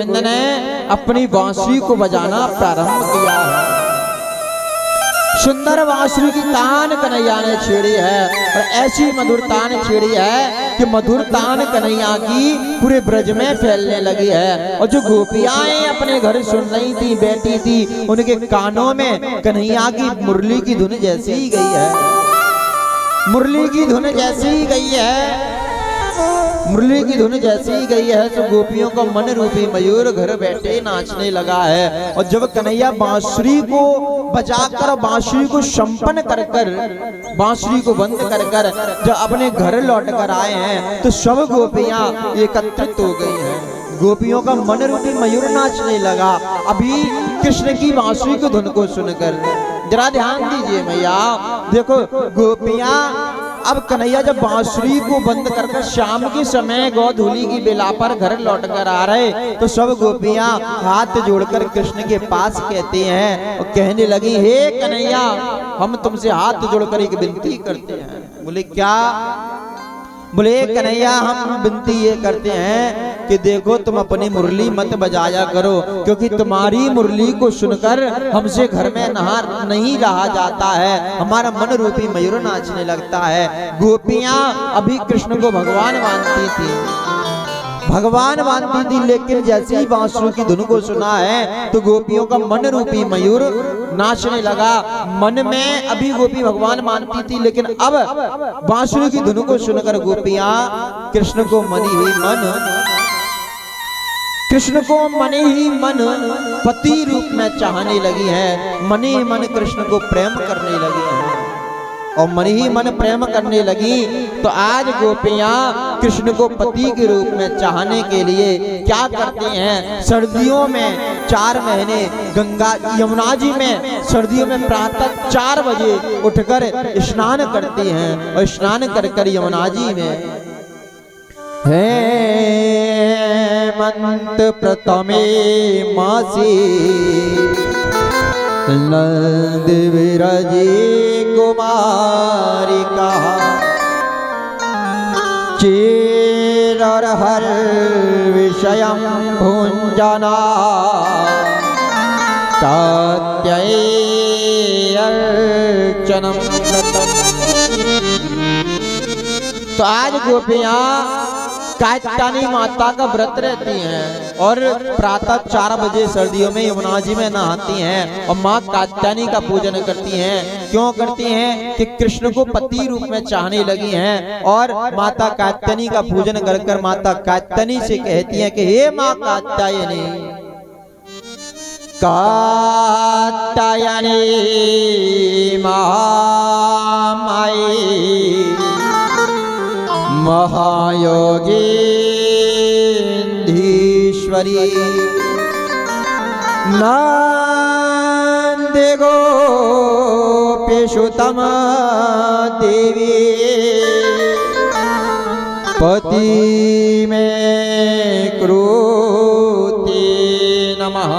गोविंद ने अपनी बांसुरी को बजाना प्रारंभ किया है। सुंदर बांसुरी की तान कन्हैया ने छेड़ी है और ऐसी मधुर तान छेड़ी है कि मधुर तान कन्हैया की पूरे ब्रज में फैलने लगी है। और जो गोपियाएं अपने घर सुन रही थी, बैठी थी, उनके कानों में कन्हैया की मुरली की धुन जैसी ही गई है, मुरली की धुन जैसी ही गई है, मुरली की धुन जैसी ही गई है। तो गोपियों का मन रूपी मयूर घर बैठे नाचने लगा है। और जब कन्हैया बांसुरी को बजाकर बांसुरी को संपन्न कर कर बांसुरी को बंद कर कर जब अपने घर लौट कर आए हैं तो सब गोपियां एकत्रित हो गई हैं। गोपियों का मन रूपी मयूर नाचने लगा अभी कृष्ण की बांसुरी की धुन को सुनकर। जरा ध्यान दीजिए मैया, देखो गोपियां अब कन्हैया जब बांसुरी को बंद कर शाम के समय गोधूली की बेला पर घर लौट कर आ रहे तो सब गोपियां हाथ जोड़कर कृष्ण के पास कहते हैं और कहने लगी, हे कन्हैया हम तुमसे हाथ जोड़कर एक विनती करते हैं। बोले क्या? बोले कन्हैया हम विनती ये करते हैं कि देखो तुम अपनी मुरली मत बजाया करो, क्योंकि तुम्हारी मुरली को सुनकर हमसे घर में नहीं रहा जाता है, हमारा मन रूपी मयूर नाचने लगता है। गोपियां अभी कृष्ण को भगवान मानती थी, भगवान मानती थी, लेकिन जैसे ही बांसुरी की धुन को सुना है तो गोपियों का मन रूपी मयूर नाचने लगा। मन में अभी गोपी भगवान मानती थी, लेकिन अब बांसुरी की धुन को सुनकर गोपियां कृष्ण को मन ही मन, कृष्ण को मन ही मन पति रूप में चाहने लगी है, मन ही मन कृष्ण को प्रेम करने लगी है। और मन ही मन प्रेम करने लगी तो आज गोपियां कृष्ण को पति के रूप में चाहने के लिए क्या करते हैं? सर्दियों में 4 महीने गंगा यमुना जी में सर्दियों में प्रातः 4 बजे उठकर स्नान करते हैं और स्नान कर कर यमुना जी में हेमंत प्रथमे मासी नंद विराजे कुमारिका चेर हर विषयं भुंजना कात्यायनी अर्चनम। तो आज गोपियां कात्यायनी माता का व्रत रहती हैं और प्रातः 4 बजे सर्दियों में यमुना जी में नहाती हैं और माँ कात्यायनी का पूजन करती हैं। क्यों करती हैं? कि कृष्ण को पति रूप में चाहने लगी हैं और माता कात्यायनी का पूजन कर कर माता कात्यायनी से कहती हैं कि हे माँ कात्यायनी, कात्यायनी महामाई महायोगीश्वरी नंद गोपेशुतम देवी पति में क्रोते नमः।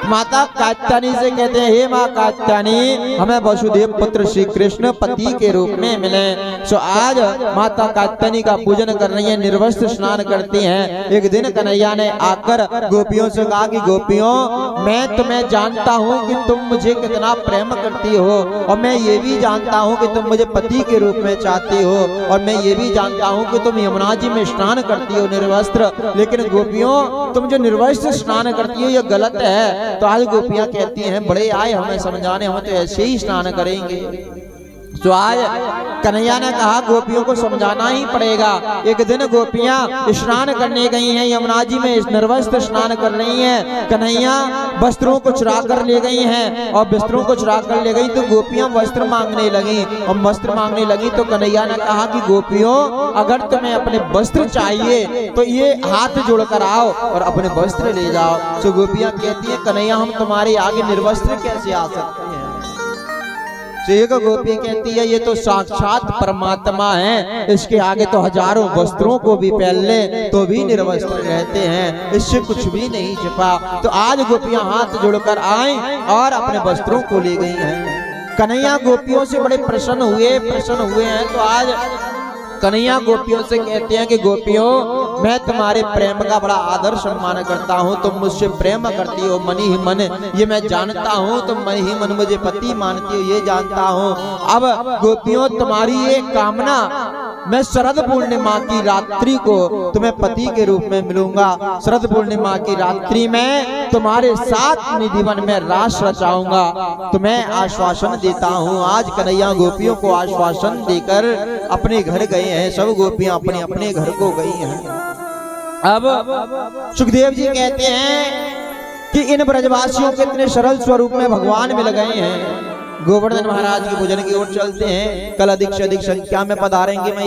माता कात्यायनी से कहते हैं, हे माँ कात्यायनी हमें वसुदेव पुत्र श्री कृष्ण पति के रूप में मिले। सो आज माता कात्यायनी का पूजन कर रही है, निर्वस्त्र स्नान करती हैं। एक दिन कन्हैया ने आकर गोपियों से कहा कि गोपियों मैं तुम्हें जानता हूँ कि तुम मुझे कितना प्रेम करती हो और मैं ये भी जानता हूँ कि तुम मुझे पति के रूप में चाहती हो और मैं ये भी जानता हूँ कि तुम यमुना जी में स्नान करती हो निर्वस्त्र, लेकिन गोपियों तुम जो निर्वस्त्र स्नान करती हो ये गलत है। तो आज गोपियां कहती हैं बड़े आए हमें समझाने, हम तो ऐसे ही स्नान करेंगे। तो आज कन्हैया ने कहा गोपियों को समझाना ही पड़ेगा। एक दिन गोपियां स्नान करने गई हैं यमुना जी में, निर्वस्त्र स्नान कर रही हैं। कन्हैया वस्त्रों को चुरा कर ले गई हैं और वस्त्रों को चुरा कर ले गई तो गोपियां वस्त्र मांगने लगी और वस्त्र मांगने लगी तो कन्हैया ने कहा कि गोपियों अगर तुम्हें अपने वस्त्र चाहिए तो ये हाथ जोड़कर आओ और अपने वस्त्र ले जाओ। तो गोपियां कहती है कन्हैया हम तुम्हारे आगे निर्वस्त्र कैसे आ सकते हैं? एक गोपी कहती है ये तो साक्षात परमात्मा है, इसके आगे तो हजारों वस्त्रों को भी पहन ले तो भी निर्वस्त्र रहते हैं, इससे कुछ भी नहीं छिपा। तो आज गोपियां हाथ जोड़कर आई और अपने वस्त्रों को ले गई हैं। कन्हैया गोपियों से बड़े प्रसन्न हुए हैं। तो आज कन्हैया गोपियों से कहते हैं कि गोपियों, मैं तुम्हारे प्रेम का बड़ा आदर सम्मान करता हूँ, तुम मुझसे प्रेम करती हो मनी ही मन, ये मैं जानता हूँ, तुम मन ही मन मुझे पति मानती हो ये जानता हूँ। अब गोपियों, तुम्हारी ये कामना, मैं शरद पूर्णिमा की रात्रि को तुम्हें पति के रूप में मिलूंगा, शरद पूर्णिमा की रात्रि में तुम्हारे साथ निधिवन में रास रचाऊंगा, तुम्हें आश्वासन देता हूँ। आज कन्हैया गोपियों को आश्वासन देकर अपने घर गए हैं, सब गोपियां अपने अपने घर को गई हैं। अब सुखदेव जी कहते हैं कि इन ब्रजवासियों के इतने सरल स्वरूप में भगवान मिल गए हैं। गोवर्धन महाराज के भोजन की ओर चलते हैं, कल अधिक से अधिक संख्या में पधारेंगे। मैं